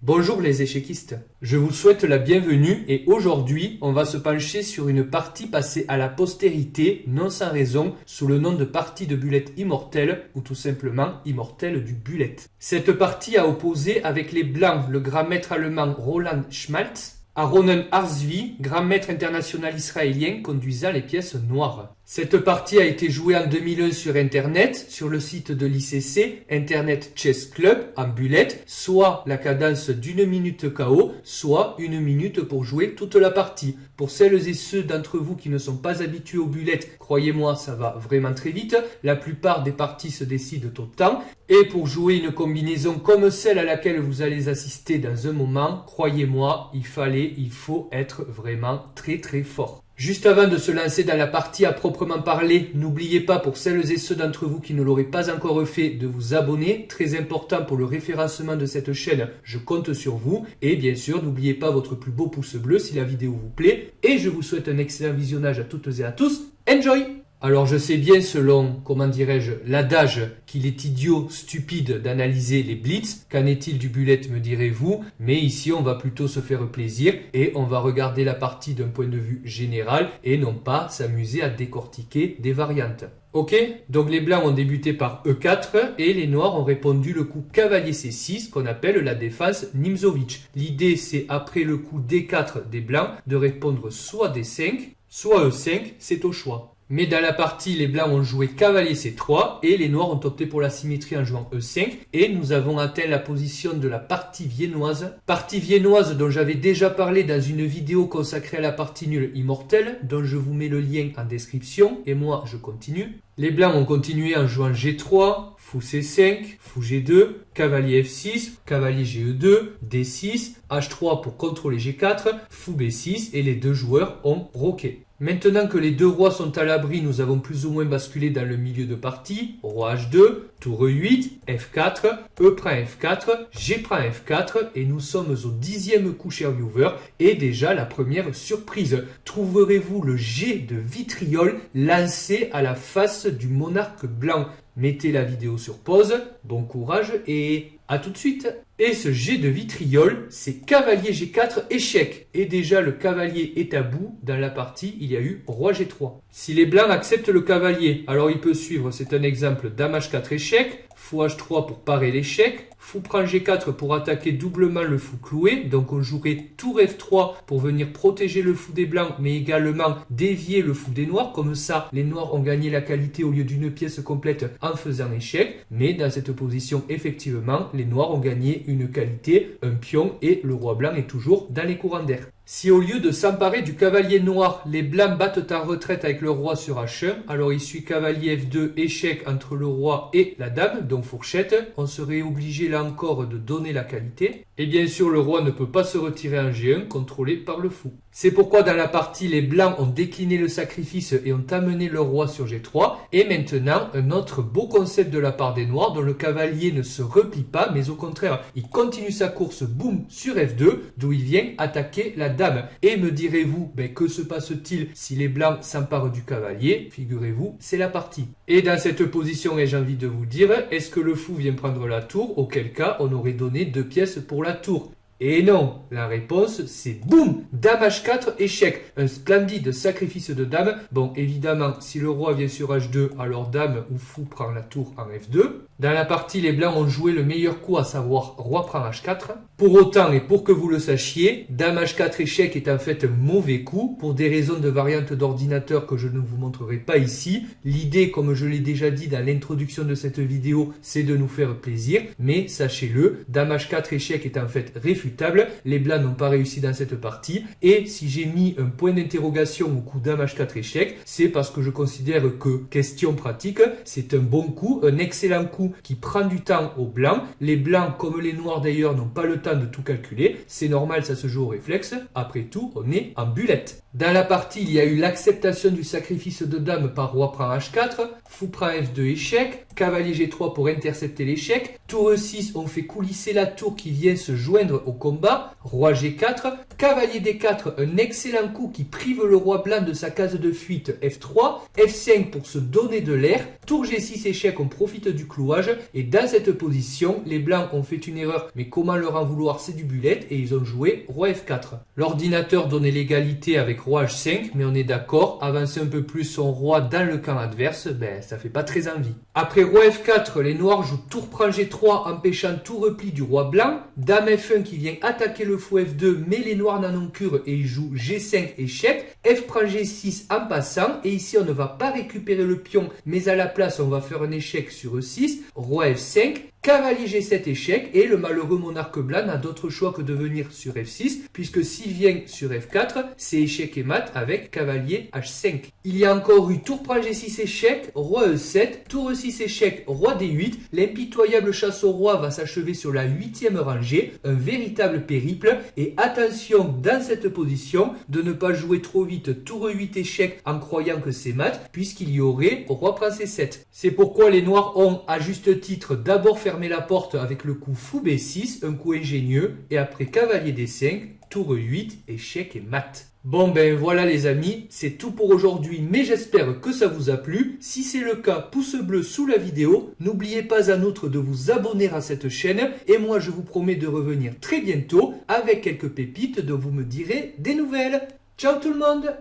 Bonjour les échéquistes, je vous souhaite la bienvenue et aujourd'hui on va se pencher sur une partie passée à la postérité, non sans raison, sous le nom de partie de Bullet immortelle ou tout simplement immortelle du Bullet. Cette partie a opposé avec les Blancs le grand maître allemand Roland Schmaltz à Ronen Arzvi, grand maître international israélien conduisant les pièces noires. Cette partie a été jouée en 2001 sur Internet, sur le site de l'ICC, Internet Chess Club, en bullet, soit la cadence d'1 minute KO, soit 1 minute pour jouer toute la partie. Pour celles et ceux d'entre vous qui ne sont pas habitués au bullet, croyez-moi, ça va vraiment très vite. La plupart des parties se décident au temps. Et pour jouer une combinaison comme celle à laquelle vous allez assister dans un moment, croyez-moi, il faut être vraiment très très fort. Juste avant de se lancer dans la partie à proprement parler, n'oubliez pas pour celles et ceux d'entre vous qui ne l'auraient pas encore fait de vous abonner, très important pour le référencement de cette chaîne, je compte sur vous. Et bien sûr, n'oubliez pas votre plus beau pouce bleu si la vidéo vous plaît. Et je vous souhaite un excellent visionnage à toutes et à tous. Enjoy! Alors je sais bien selon, comment dirais-je, l'adage qu'il est idiot, stupide d'analyser les blitz. Qu'en est-il du bullet me direz-vous? Mais ici on va plutôt se faire plaisir et on va regarder la partie d'un point de vue général et non pas s'amuser à décortiquer des variantes. Ok, donc les blancs ont débuté par E4 et les noirs ont répondu le coup cavalier C6 qu'on appelle la défense Nimzowitsch. L'idée c'est après le coup D4 des blancs de répondre soit D5, soit E5, c'est au choix. Mais dans la partie, les blancs ont joué cavalier C3 et les noirs ont opté pour la symétrie en jouant E5. Et nous avons atteint la position de la partie viennoise. Partie viennoise dont j'avais déjà parlé dans une vidéo consacrée à la partie nulle immortelle, dont je vous mets le lien en description. Et moi, je continue. Les blancs ont continué en jouant G3, fou C5, fou G2, cavalier F6, cavalier GE2, D6, H3 pour contrôler G4, fou B6 et les deux joueurs ont roqué. Maintenant que les deux rois sont à l'abri, nous avons plus ou moins basculé dans le milieu de partie. Roi H2, tour E8, F4, E prend F4, G prend F4 et nous sommes au 10e coup, cher viewer, et déjà la première surprise. Trouverez-vous le G de vitriol lancé à la face du monarque blanc? Mettez la vidéo sur pause, bon courage et à tout de suite. Et ce G de vitriol, c'est cavalier G4 échec. Et déjà le cavalier est à bout. Dans la partie, il y a eu roi G3. Si les blancs acceptent le cavalier, alors il peut suivre, c'est un exemple, dame H4 échec, fou H3 pour parer l'échec, fou prend G4 pour attaquer doublement le fou cloué, donc on jouerait tour F3 pour venir protéger le fou des blancs, mais également dévier le fou des noirs, comme ça les noirs ont gagné la qualité au lieu d'une pièce complète en faisant échec, mais dans cette position effectivement les noirs ont gagné une qualité, un pion et le roi blanc est toujours dans les courants d'air. Si au lieu de s'emparer du cavalier noir, les blancs battent en retraite avec le roi sur H1, alors il suit cavalier F2, échec entre le roi et la dame, donc fourchette, on serait obligé là encore de donner la qualité. Et bien sûr le roi ne peut pas se retirer en G1, contrôlé par le fou. C'est pourquoi dans la partie, les blancs ont décliné le sacrifice et ont amené leur roi sur G3. Et maintenant, un autre beau concept de la part des noirs, dont le cavalier ne se replie pas, mais au contraire, il continue sa course, boum, sur F2, d'où il vient attaquer la dame. Et me direz-vous, que se passe-t-il si les blancs s'emparent du cavalier? Figurez-vous, c'est la partie. Et dans cette position, j'ai envie de vous dire, est-ce que le fou vient prendre la tour? Auquel cas, on aurait donné 2 pièces pour la tour. Et non, la réponse c'est boum, dame H4 échec, un splendide sacrifice de dame. Bon, évidemment, si le roi vient sur H2, alors dame ou fou prend la tour en F2. Dans la partie, les blancs ont joué le meilleur coup, à savoir roi prend H4. Pour autant, et pour que vous le sachiez, dame H4 échec est en fait un mauvais coup, pour des raisons de variante d'ordinateur que je ne vous montrerai pas ici. L'idée, comme je l'ai déjà dit dans l'introduction de cette vidéo, c'est de nous faire plaisir, mais sachez-le, dame H4 échec est en fait réfutable. Les blancs n'ont pas réussi dans cette partie et si j'ai mis un point d'interrogation au coup dame H4 échec, c'est parce que je considère que, question pratique, c'est un bon coup, un excellent coup qui prend du temps aux blancs. Les blancs, comme les noirs d'ailleurs, n'ont pas le temps de tout calculer. C'est normal, ça se joue au réflexe. Après tout, on est en bullet. Dans la partie, il y a eu l'acceptation du sacrifice de dame par roi prend H4, fou prend F2 échec, cavalier G3 pour intercepter l'échec, tour E6, on fait coulisser la tour qui vient se joindre au combat, roi G4, cavalier D4, un excellent coup qui prive le roi blanc de sa case de fuite F3, F5 pour se donner de l'air, tour G6 échec, on profite du clouage, et dans cette position, les blancs ont fait une erreur, mais comment leur en vouloir, c'est du bullet, et ils ont joué roi F4. L'ordinateur donnait l'égalité avec roi H5, mais on est d'accord, avancer un peu plus son roi dans le camp adverse, ça fait pas très envie. Après roi F4, les noirs jouent tour prend G3, empêchant tout repli du roi blanc, dame F1 qui vient attaquer le fou F2, mais les noirs n'en ont cure et ils jouent G5 échec, F prend G6 en passant, et ici on ne va pas récupérer le pion, mais à la place on va faire un échec sur E6, roi F5, cavalier G7 échec, et le malheureux monarque blanc n'a d'autre choix que de venir sur F6, puisque s'il vient sur F4, c'est échec et mat avec cavalier H5. Il y a encore eu tour prend G6 échec, roi E7, tour E6 échec, roi D8, l'impitoyable chasse au roi va s'achever sur la 8e rangée, un véritable périple, et attention dans cette position de ne pas jouer trop vite tour E8 échec en croyant que c'est mat, puisqu'il y aurait roi prend C7. C'est pourquoi les noirs ont, à juste titre, d'abord fermé la porte avec le coup fou B6, un coup ingénieux, et après cavalier D5, tour E8, échec et mat. Bon voilà les amis, c'est tout pour aujourd'hui, mais j'espère que ça vous a plu. Si c'est le cas, pouce bleu sous la vidéo. N'oubliez pas en outre de vous abonner à cette chaîne, et moi je vous promets de revenir très bientôt avec quelques pépites dont vous me direz des nouvelles. Ciao tout le monde!